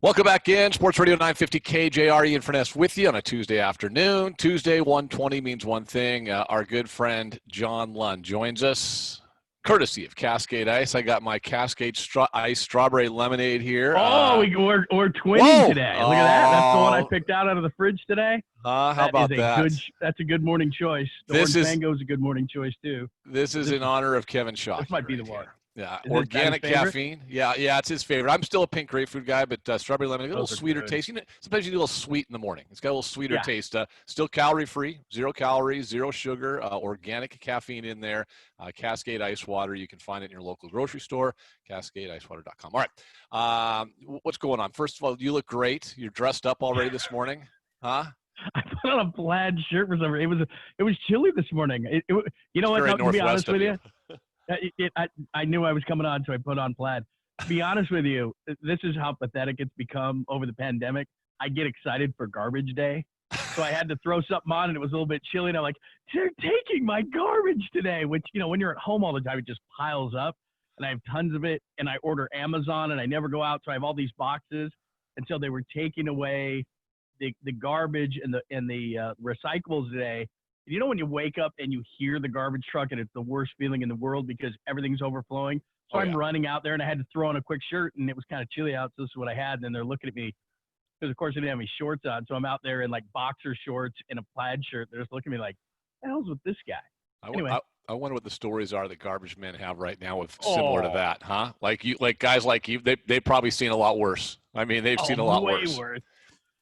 Welcome back in. Sports Radio 950 KJR, Lund and Furness with you on a Tuesday afternoon. Tuesday, 1:20 means one thing. Our good friend John Lund joins us, courtesy of Cascade Ice. I got my Cascade Ice Strawberry Lemonade here. Oh, we're twinning today. Look at that. That's the one I picked out of the fridge today. How about that? That's a good morning choice. The Orange Mango is a good morning choice, too. This is in honor of Kevin Shaw. This might be the one. Yeah, organic caffeine. Yeah, it's his favorite. I'm still a pink grapefruit guy, but strawberry lemonade, a little sweeter taste. You know, sometimes you do a little sweet in the morning. It's got a little sweeter taste. Still calorie-free, 0 calories, 0 sugar, organic caffeine in there. Cascade Ice Water. You can find it in your local grocery store, cascadeicewater.com. All right, what's going on? First of all, you look great. You're dressed up already this morning, huh? I put on a plaid shirt for some reason. It was chilly this morning. You know what? To be honest with you. I knew I was coming on, so I put on plaid. To be honest with you, this is how pathetic it's become over the pandemic. I get excited for garbage day, so I had to throw something on, and it was a little bit chilly, and I'm like, they're taking my garbage today, which, you know, when you're at home all the time, it just piles up, and I have tons of it, and I order Amazon, and I never go out, so I have all these boxes, and so they were taking away the garbage and the recyclables today. You know when you wake up and you hear the garbage truck and it's the worst feeling in the world because everything's overflowing? So I'm running out there, and I had to throw on a quick shirt, and it was kind of chilly out, so this is what I had. And then they're looking at me because, of course, I didn't have any shorts on. So I'm out there in, like, boxer shorts and a plaid shirt. They're just looking at me like, what the hell's with this guy? Anyway. I wonder what the stories are that garbage men have right now with similar to that, huh? Like guys like you, they've probably seen a lot worse. I mean, they've seen a lot worse.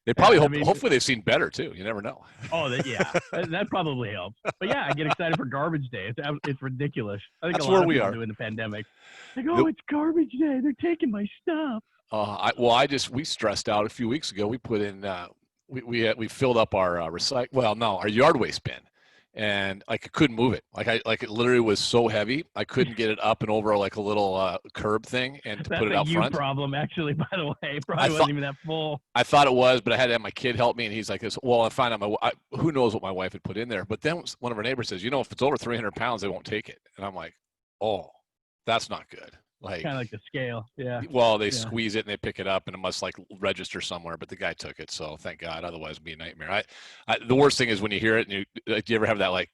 They probably hopefully they've seen better too. You never know. Oh, that probably helps. But yeah, I get excited for garbage day. It's ridiculous. I think that's a lot where of we people are do in the pandemic. Like, it's garbage day. They're taking my stuff. We stressed out a few weeks ago. We put in we filled up our our yard waste bin. And I couldn't move it. It literally was so heavy. I couldn't get it up and over like a little curb thing and to put it out front. That's a problem, actually, by the way. It probably wasn't even that full. I thought it was, but I had to have my kid help me. And he's like, well, I find out who knows what my wife had put in there. But then one of our neighbors says, if it's over 300 pounds, they won't take it. And I'm like, oh, that's not good. Kind of like the scale, yeah. Well, they squeeze it and they pick it up and it must register somewhere. But the guy took it, so thank God. Otherwise, it'd be a nightmare. The worst thing is when you hear it and do you ever have that man,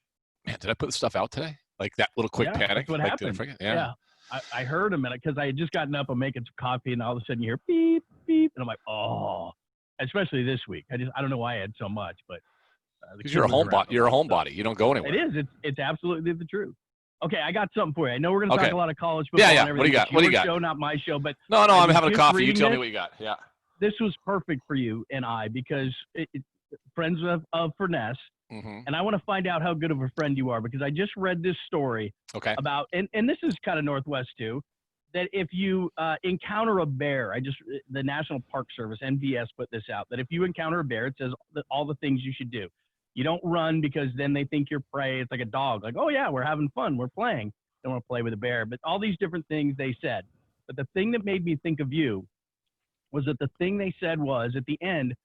did I put the stuff out today? Like that little quick panic. That's what happened. Yeah. I heard him because I had just gotten up and making some coffee, and all of a sudden you hear beep beep, and I'm like, oh. Especially this week. I don't know why I had so much, but because you're a homebody. You don't go anywhere. It is. It's absolutely the truth. Okay, I got something for you. I know we're going to talk a lot of college football. Yeah. And what do you got? What do you got? Show, not my show, but no. I'm having a coffee. You tell me what you got. Yeah. This was perfect for you and I because friends of Furness, and I want to find out how good of a friend you are because I just read this story about, and this is kind of Northwest too, that if you encounter a bear, the National Park Service, NPS, put this out, that if you encounter a bear, it says all the things you should do. You don't run because then they think you're prey. It's like a dog. Like, oh, yeah, we're having fun. We're playing. Don't want to play with a bear. But all these different things they said. But the thing that made me think of you was that the thing they said was, at the end,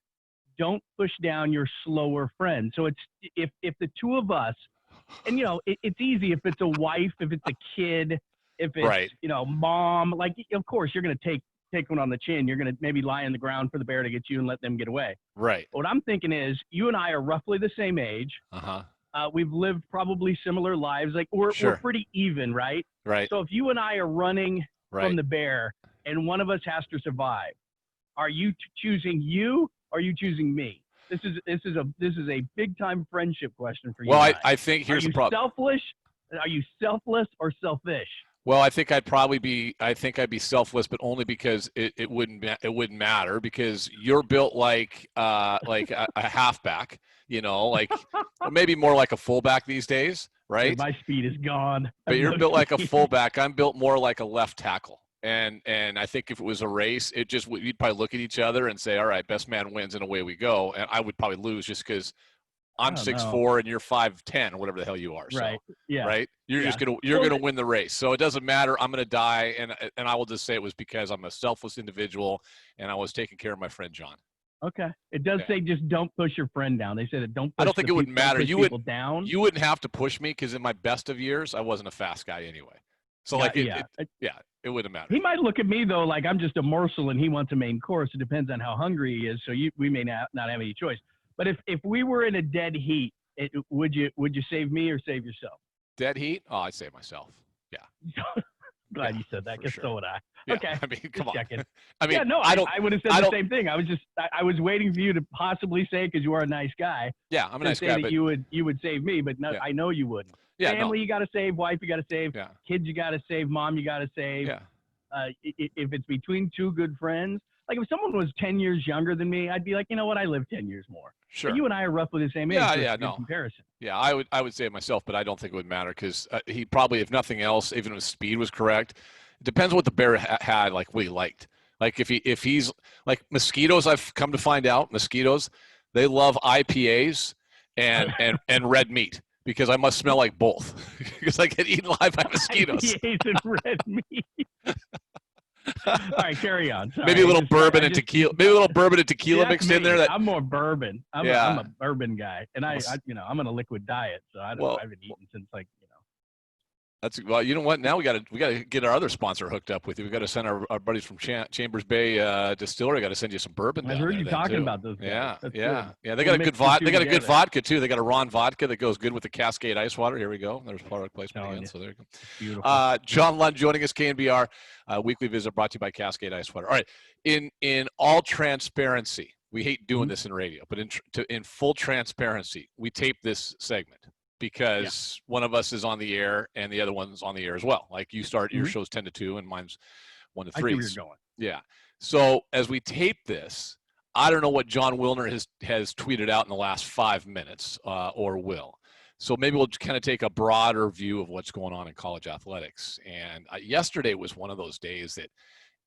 don't push down your slower friend. So it's if the two of us, and, it's easy if it's a wife, if it's a kid, if it's, mom. Like, of course, you're going to take one on the chin. You're going to maybe lie on the ground for the bear to get you and let them get away. Right. What I'm thinking is you and I are roughly the same age. We've lived probably similar lives. Like we're pretty even, right? Right. So if you and I are running from the bear and one of us has to survive, are you choosing you or are you choosing me? This is a big time friendship question for you. Well, I think here's the problem. Are you selfless or selfish? Well, I think I'd be selfless, but only because it wouldn't matter because you're built like a halfback, maybe more like a fullback these days, right? My speed is gone. But you're built like a fullback. I'm built more like a left tackle. And I think if it was a race, we'd probably look at each other and say, all right, best man wins, and away we go. And I would probably lose just because I'm 6'4" and you're 5'10" or whatever the hell you are. So, right. Yeah. Right. You're gonna win the race. So it doesn't matter. I'm gonna die, and I will just say it was because I'm a selfless individual and I was taking care of my friend John. Okay. It does say just don't push your friend down. They said it don't. Push I don't think it would matter. You wouldn't down. You wouldn't have to push me because in my best of years I wasn't a fast guy anyway. So like, it wouldn't matter. He might look at me though like I'm just a morsel and he wants a main course. It depends on how hungry he is. So we may not have any choice. But if we were in a dead heat, would you save me or save yourself? Dead heat? Oh, I'd save myself. Yeah. Glad you said that, because so would I. Yeah, okay. I mean, come on. Checking. I mean, I would have said the same thing. I was waiting for you to possibly say, because you are a nice guy. Yeah, I'm a nice guy. That you would save me, but no, I know you wouldn't. Yeah, Family, you got to save. Wife, you got to save. Yeah. Kids, you got to save. Mom, you got to save. Yeah. If it's between two good friends, like if someone was 10 years younger than me, I'd be like, you know what, I live 10 years more. Sure. But you and I are roughly the same age. No comparison. Yeah, I would say it myself, but I don't think it would matter, because he probably, if nothing else, even if speed was correct, it depends what the bear had, like what he liked. Like if he's like mosquitoes, I've come to find out mosquitoes, they love IPAs and red meat, because I must smell like both, because I get eaten alive by mosquitoes. IPAs and red meat. All right, carry on. Sorry. Maybe a little bourbon and tequila. Maybe a little bourbon and tequila mixed in there. I'm more bourbon. I'm a bourbon guy, and I'm on a liquid diet, so I haven't eaten since like. That's well. You know what? Now we got to get our other sponsor hooked up with you. We got to send our buddies from Chambers Bay Distillery. Got to send you some bourbon. I heard you talking about those guys. Yeah. They got a good vodka. They got a good vodka too. They got a Ron vodka that goes good with the Cascade ice water. Here we go. There's product placement again. So there you go. Beautiful. John Lund joining us. KNBR weekly visit brought to you by Cascade Ice Water. All right. In all transparency, we hate doing this in radio, but in full transparency, we tape this segment, because one of us is on the air and the other one's on the air as well. Like you start your show's 10 to 2 and mine's 1 to 3. I see where you're going. Yeah. So as we tape this, I don't know what John Wilner has tweeted out in the last 5 minutes or will. So maybe we'll kind of take a broader view of what's going on in college athletics. And yesterday was one of those days that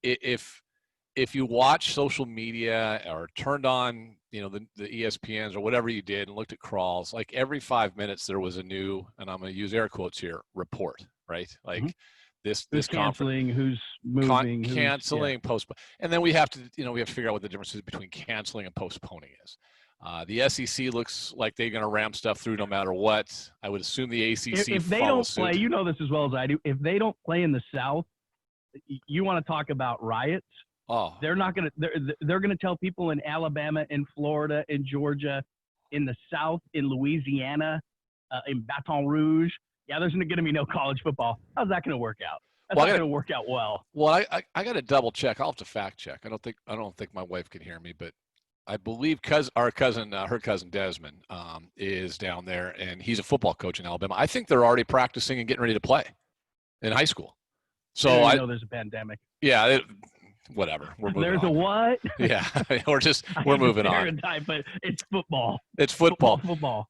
if you watch social media or turned on, the ESPNs or whatever you did and looked at crawls, like every 5 minutes there was a new, and I'm going to use air quotes here, report, right? Like this canceling, who's moving, canceling, postpone, and then we have to figure out what the difference is between canceling and postponing is. The SEC looks like they're going to ram stuff through no matter what. I would assume the ACC. If they don't play, you know this as well as I do. If they don't play in the South, you want to talk about riots. Oh, they're not going to. They're going to tell people in Alabama, in Florida, in Georgia, in the South, in Louisiana, in Baton Rouge. Yeah, there's going to be no college football. How's that going to work out? That's not going to work out well. Well, I got to double check. I'll have to fact check. I don't think my wife can hear me, but I believe her cousin Desmond is down there, and he's a football coach in Alabama. I think they're already practicing and getting ready to play in high school. So I know there's a pandemic. Yeah. Whatever. We're moving There's on. A what? Yeah, we're moving on. But it's football. It's football. Football.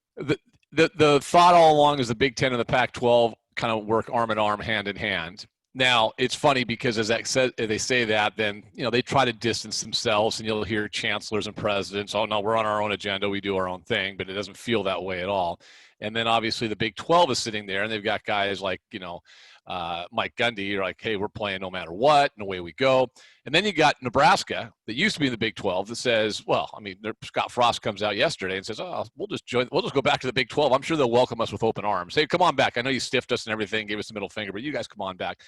The thought all along is the Big Ten and the Pac-12 kind of work arm in arm, hand in hand. Now it's funny because as they say that, then they try to distance themselves, and you'll hear chancellors and presidents, "Oh no, we're on our own agenda. We do our own thing," but it doesn't feel that way at all. And then obviously the Big 12 is sitting there, and they've got guys like Mike Gundy. You're like, hey, we're playing no matter what, and away we go. And then you got Nebraska that used to be in the Big 12 that says, well, I mean, Scott Frost comes out yesterday and says, oh, we'll just go back to the Big 12. I'm sure they'll welcome us with open arms. Hey, come on back. I know you stiffed us and everything, gave us the middle finger, but you guys come on back.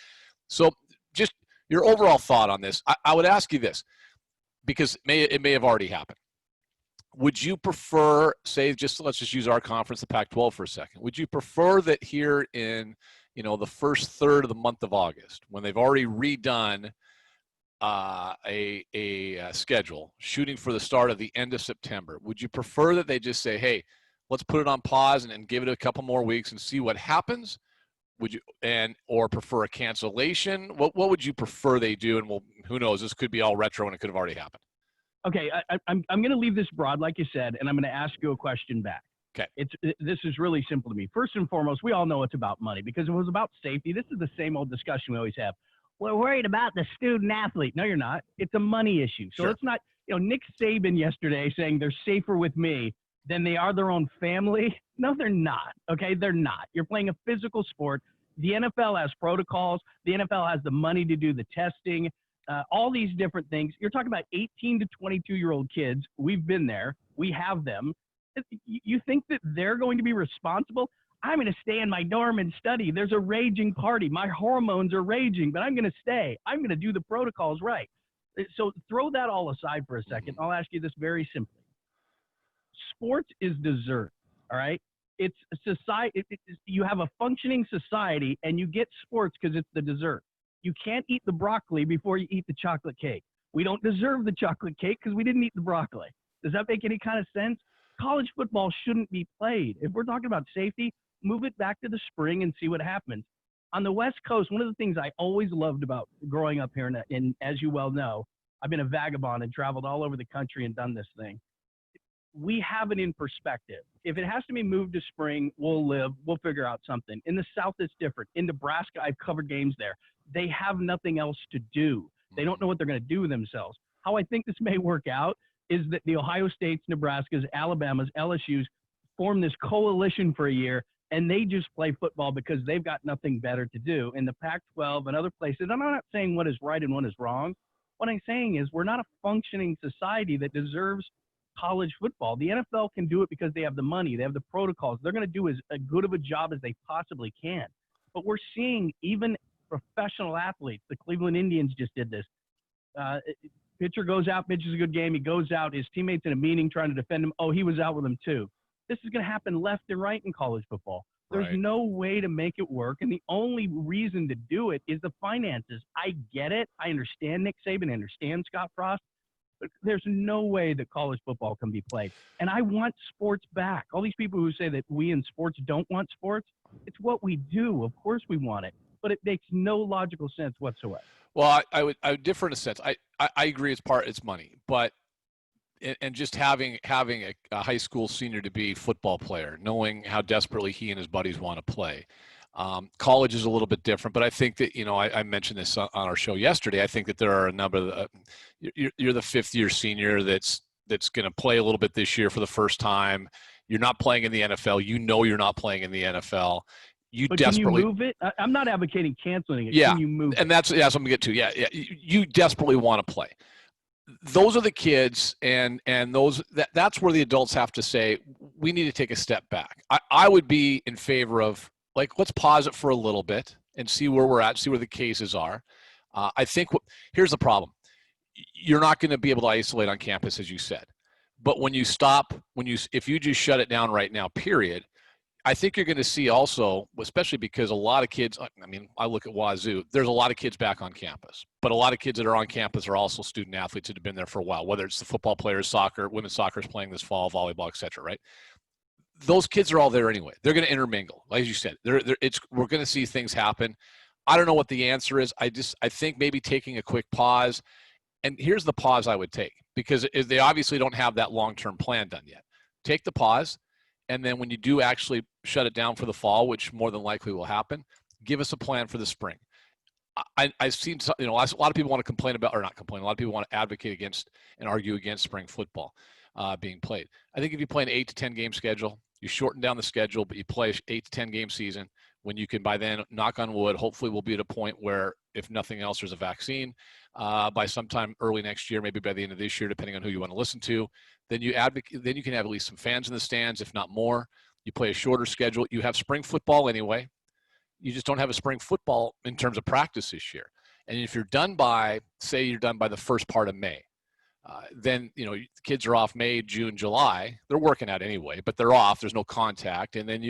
So just your overall thought on this. I would ask you this, because it may have already happened. Would you prefer, let's just use our conference, the Pac-12 for a second. Would you prefer that here in the first third of the month of August, when they've already redone a schedule, shooting for the start of the end of September, would you prefer that they just say, hey, let's put it on pause and give it a couple more weeks and see what happens? Would you or prefer a cancellation? What would you prefer they do? And who knows? This could be all retro and it could have already happened. Okay, I'm going to leave this broad, like you said, and I'm going to ask you a question back. Okay. This is really simple to me. First and foremost, we all know it's about money, because if it was about safety, this is the same old discussion we always have. We're worried about the student athlete. No, you're not. It's a money issue. So It's not, Nick Saban yesterday saying they're safer with me than they are their own family. No, they're not. Okay, they're not. You're playing a physical sport. The NFL has protocols. The NFL has the money to do the testing. All these different things. You're talking about 18 to 22-year-old kids. We've been there. We have them. You think that they're going to be responsible? I'm going to stay in my dorm and study. There's a raging party. My hormones are raging, but I'm going to stay. I'm going to do the protocols right. So throw that all aside for a second. I'll ask you this very simply. Sports is dessert, all right? It's a society. You have a functioning society, and you get sports because it's the dessert. You can't eat the broccoli before you eat the chocolate cake. We don't deserve the chocolate cake because we didn't eat the broccoli. Does that make any kind of sense? College football shouldn't be played. If we're talking about safety, move it back to the spring and see what happens. On the West Coast, one of the things I always loved about growing up here, and as you well know, I've been a vagabond and traveled all over the country and done this thing. We have it in perspective. If it has to be moved to spring, we'll figure out something. In the South, it's different. In Nebraska, I've covered games there. They have nothing else to do. They don't know what they're going to do with themselves. How I think this may work out is that the Ohio States, Nebraskas, Alabamas, LSUs form this coalition for a year, and they just play football because they've got nothing better to do. In the Pac-12 and other places, I'm not saying what is right and what is wrong. What I'm saying is we're not a functioning society that deserves college football. The NFL can do it because they have the money. They have the protocols. They're going to do as good of a job as they possibly can. But we're seeing even professional athletes. The Cleveland Indians just did this. Pitcher goes out, pitches a good game. He goes out. His teammates in a meeting trying to defend him. Oh, he was out with him too. This is going to happen left and right in college football. There's no way to make it work. And the only reason to do it is the finances. I get it. I understand Nick Saban. I understand Scott Frost. But there's no way that college football can be played. And I want sports back. All these people who say that we in sports don't want sports, it's what we do. Of course we want it. But it makes no logical sense whatsoever. Well, I would differ in a sense. I agree it's money, but and just having a high school senior to be a football player, knowing how desperately he and his buddies want to play. College is a little bit different, but I think that, I mentioned this on our show yesterday. I think that there are a number of you're the fifth-year senior that's going to play a little bit this year for the first time. You're not playing in the NFL. You're not playing in the NFL. But desperately, can you move it? I'm not advocating canceling it. Yeah, can you move and it? That's what I'm going to get to. Yeah, you desperately want to play. Those are the kids, and that's where the adults have to say, we need to take a step back. I would be in favor of, let's pause it for a little bit and see where we're at, see where the cases are. I think here's the problem. You're not going to be able to isolate on campus, as you said. But if you just shut it down right now, period, I think you're going to see also, especially because a lot of kids, I look at Wazoo, there's a lot of kids back on campus, but a lot of kids that are on campus are also student athletes that have been there for a while, whether it's the football players, soccer, women's soccer is playing this fall, volleyball, et cetera, right? Those kids are all there anyway. They're going to intermingle. Like you said, we're going to see things happen. I don't know what the answer is. I think maybe taking a quick pause, and here's the pause I would take, because they obviously don't have that long-term plan done yet. Take the pause. And then when you do actually shut it down for the fall, which more than likely will happen, give us a plan for the spring. I've seen, a lot of people want to complain about, or not complain, a lot of people want to advocate against and argue against spring football being played. I think if you play an 8 to 10 game schedule, you shorten down the schedule, but you play 8 to 10 game season, when you can, by then, knock on wood, hopefully we'll be at a point where, if nothing else, there's a vaccine by sometime early next year, maybe by the end of this year, depending on who you want to listen to. Then you can have at least some fans in the stands, if not more. You play a shorter schedule. You have spring football anyway. You just don't have a spring football in terms of practice this year. And if you're done by the first part of May, then, the kids are off May, June, July. They're working out anyway, but they're off. There's no contact. And then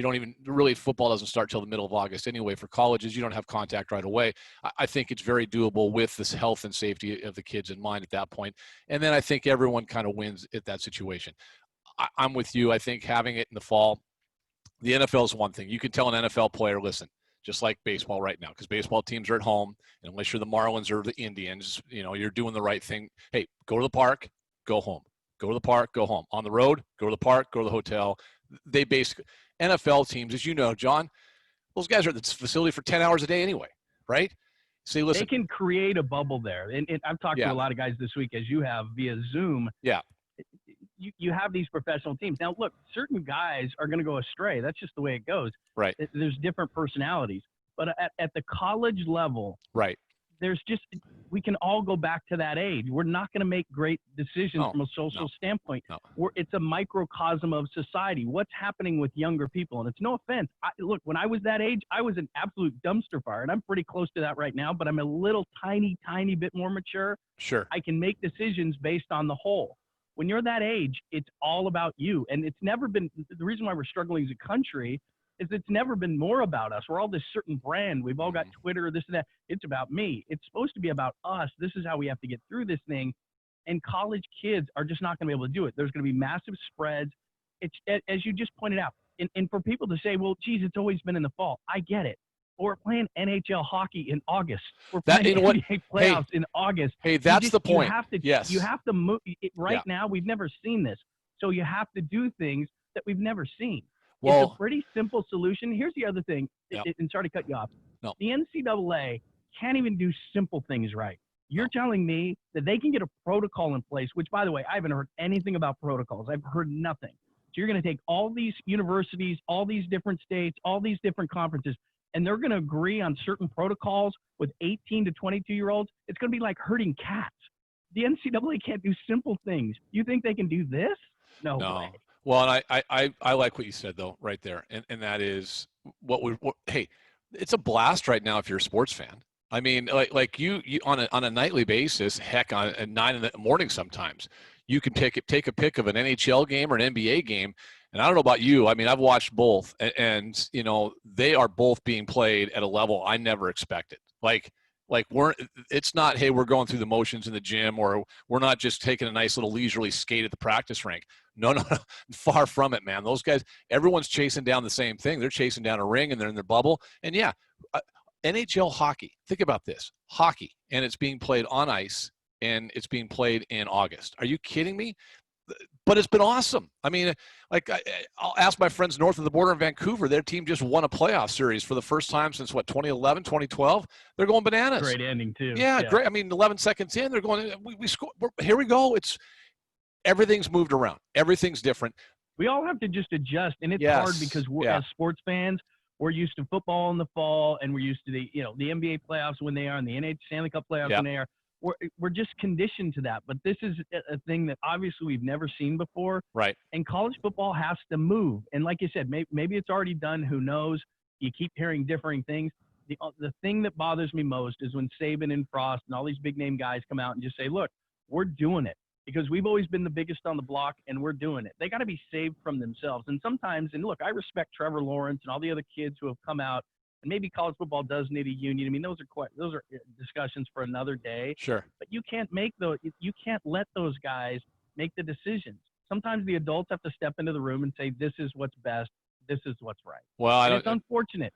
football doesn't start till the middle of August anyway. For colleges, you don't have contact right away. I think it's very doable with this health and safety of the kids in mind at that point. And then I think everyone kind of wins at that situation. I'm with you. I think having it in the fall, the NFL is one thing. You can tell an NFL player, listen, just like baseball right now, because baseball teams are at home, and unless you're the Marlins or the Indians, you're doing the right thing. Hey, go to the park, go home. Go to the park, go home. On the road, go to the park, go to the hotel. They basically, NFL teams, as you know, John, those guys are at the facility for 10 hours a day anyway, right? Say, listen. They can create a bubble there. And I've talked to a lot of guys this week, as you have, via Zoom. Yeah. You have these professional teams. Now, look, certain guys are going to go astray. That's just the way it goes. Right. There's different personalities. But at the college level, right, there's just we can all go back to that age. We're not going to make great decisions from a social standpoint. It's a microcosm of society. What's happening with younger people? And it's no offense. Look, when I was that age, I was an absolute dumpster fire, and I'm pretty close to that right now, but I'm a little tiny bit more mature. Sure. I can make decisions based on the whole. When you're that age, it's all about you. And it's never been, the reason why we're struggling as a country is it's never been more about us. We're all this certain brand. We've all got Twitter, this and that. It's about me. It's supposed to be about us. This is how we have to get through this thing. And college kids are just not going to be able to do it. There's going to be massive spreads. It's, as you just pointed out, and for people to say, well, geez, it's always been in the fall. I get it. But we're playing NHL hockey in August. We're playing NBA playoffs in August. Hey, that's the point. You have to move. Now, we've never seen this. So you have to do things that we've never seen. Well, it's a pretty simple solution. Here's the other thing, and sorry to cut you off. No. The NCAA can't even do simple things right. You're telling me that they can get a protocol in place, which, by the way, I haven't heard anything about protocols. I've heard nothing. So you're going to take all these universities, all these different states, all these different conferences, and they're going to agree on certain protocols with 18 to 22-year-olds. It's going to be like herding cats. The NCAA can't do simple things. You think they can do this? No way. Well, and I like what you said, though, right there. And that is hey, it's a blast right now if you're a sports fan. I mean, like you on a nightly basis, heck, at 9 in the morning sometimes, you can take a pick of an NHL game or an NBA game. And I don't know about you. I mean, I've watched both, and you know, they are both being played at a level I never expected. Like it's not, hey, we're going through the motions in the gym, or we're not just taking a nice little leisurely skate at the practice rink. No, far from it, man. Those guys, everyone's chasing down the same thing. They're chasing down a ring, and they're in their bubble. And yeah, NHL hockey. Think about this: hockey, and it's being played on ice, and it's being played in August. Are you kidding me? But it's been awesome. I mean, like I'll ask my friends north of the border in Vancouver. Their team just won a playoff series for the first time since 2011, 2012. They're going bananas. Great ending too. Yeah, great. I mean, 11 seconds in, they're going. We score. Here we go. Everything's moved around. Everything's different. We all have to just adjust, and it's hard because as sports fans, we're used to football in the fall, and we're used to the NBA playoffs when they are, and the NHL Stanley Cup playoffs when they are. We're just conditioned to that. But this is a thing that obviously we've never seen before. Right. And college football has to move. And like you said, maybe it's already done. Who knows? You keep hearing differing things. The thing that bothers me most is when Saban and Frost and all these big name guys come out and just say, look, we're doing it. Because we've always been the biggest on the block, and we're doing it. They got to be saved from themselves. And sometimes, and look, I respect Trevor Lawrence and all the other kids who have come out. And maybe college football does need a union. I mean, those are discussions for another day. Sure. But you can't let those guys make the decisions. Sometimes the adults have to step into the room and say, this is what's best. This is what's right. Well, it's unfortunate.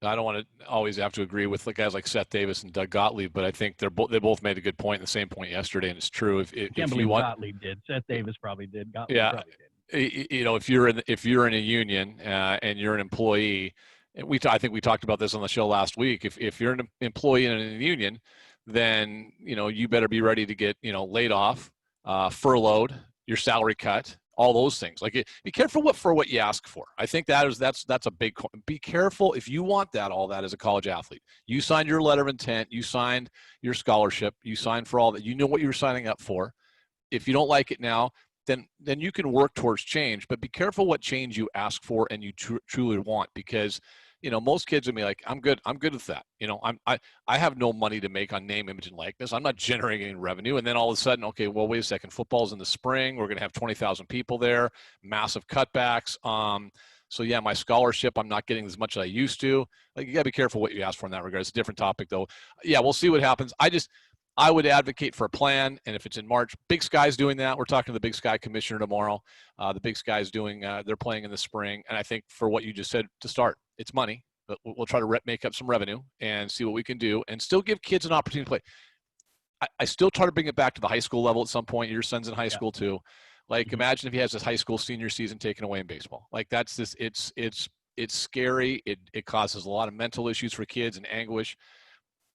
I don't want to always have to agree with the guys like Seth Davis and Doug Gottlieb, but I think they both made a good point, the same point yesterday, and it's true. If you want, Gottlieb did. Seth Davis probably did. Gottlieb probably did. You know, if you're in a union and you're an employee. I think we talked about this on the show last week. If you're an employee in a union, then you better be ready to get laid off, furloughed, your salary cut, all those things. Like, be careful for what you ask for. I think that's a big. Be careful if you want all that as a college athlete. You signed your letter of intent. You signed your scholarship. You signed for all that. You know what you were signing up for. If you don't like it now, then you can work towards change. But be careful what change you ask for and you truly want, because most kids will be like, I'm good with that. I have no money to make on name, image, and likeness. I'm not generating revenue. And then all of a sudden, okay, well, wait a second. Football's in the spring. We're going to have 20,000 people there, massive cutbacks. So yeah, my scholarship, I'm not getting as much as I used to. Like, you gotta be careful what you ask for in that regard. It's a different topic though. Yeah, we'll see what happens. I would advocate for a plan, and if it's in March, Big Sky's doing that. We're talking to the Big Sky commissioner tomorrow. The Big Sky's doing, they're playing in the spring, and I think for what you just said to start, it's money, but we'll try to make up some revenue and see what we can do, and still give kids an opportunity to play. I still try to bring it back to the high school level at some point. Your son's in high school too. Like, imagine if he has his high school senior season taken away in baseball. Like, that's this. It's scary. It causes a lot of mental issues for kids and anguish.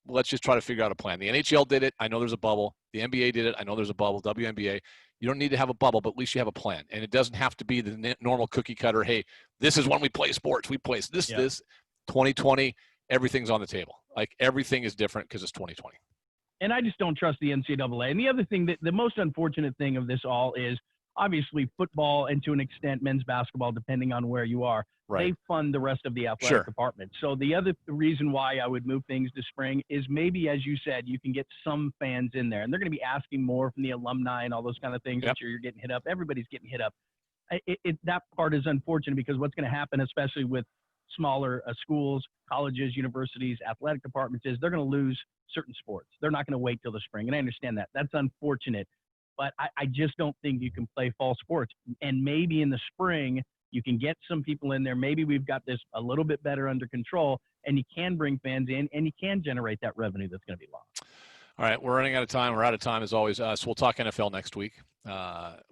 Let's just try to figure out a plan. The NHL did it. I know there's a bubble. The NBA did it. I know there's a bubble. WNBA. You don't need to have a bubble, but at least you have a plan. And it doesn't have to be the normal cookie cutter. Hey, this is when we play sports. We play this. 2020, everything's on the table. Like, everything is different because it's 2020. And I just don't trust the NCAA. And the other thing, that the most unfortunate thing of this all is obviously football and to an extent men's basketball, depending on where you are. Right. They fund the rest of the athletic department. So the other reason why I would move things to spring is maybe, as you said, you can get some fans in there. And they're going to be asking more from the alumni and all those kind of things. Yep. You're getting hit up. Everybody's getting hit up. That part is unfortunate because what's going to happen, especially with smaller schools, colleges, universities, athletic departments, is they're going to lose certain sports. They're not going to wait till the spring. And I understand that. That's unfortunate. But I just don't think you can play fall sports. And maybe in the spring, you can get some people in there. Maybe we've got this a little bit better under control, and you can bring fans in, and you can generate that revenue that's going to be lost. All right, we're running out of time. We're out of time as always. So we'll talk NFL next week.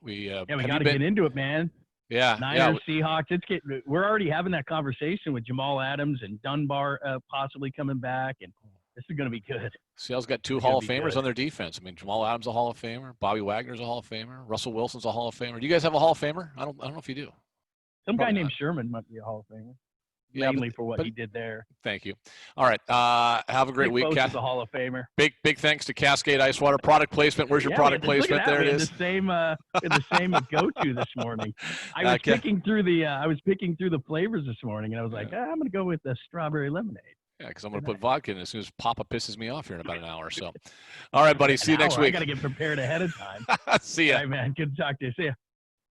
We got to get into it, man. Yeah, Niners, Seahawks. We're already having that conversation with Jamal Adams and Dunbar possibly coming back, and this is going to be good. Seattle's got two Hall of Famers on their defense. I mean, Jamal Adams a Hall of Famer, Bobby Wagner's a Hall of Famer, Russell Wilson's a Hall of Famer. Do you guys have a Hall of Famer? I don't know if you do. Some guy named Sherman might be a Hall of Famer. Yeah, mainly for what he did there. Thank you. All right. Have a great week. Is a Hall of Famer. Big thanks to Cascade Ice Water. Product placement. Where's your product placement? There it is. The same go-to this morning. I was picking through the flavors this morning, and I was like, I'm going to go with the strawberry lemonade. Yeah, because I'm going to put vodka in as soon as Papa pisses me off here in about an hour or so. All right, buddy. See you next week. I got to get prepared ahead of time. See ya. All right, man. Good to talk to you. See ya.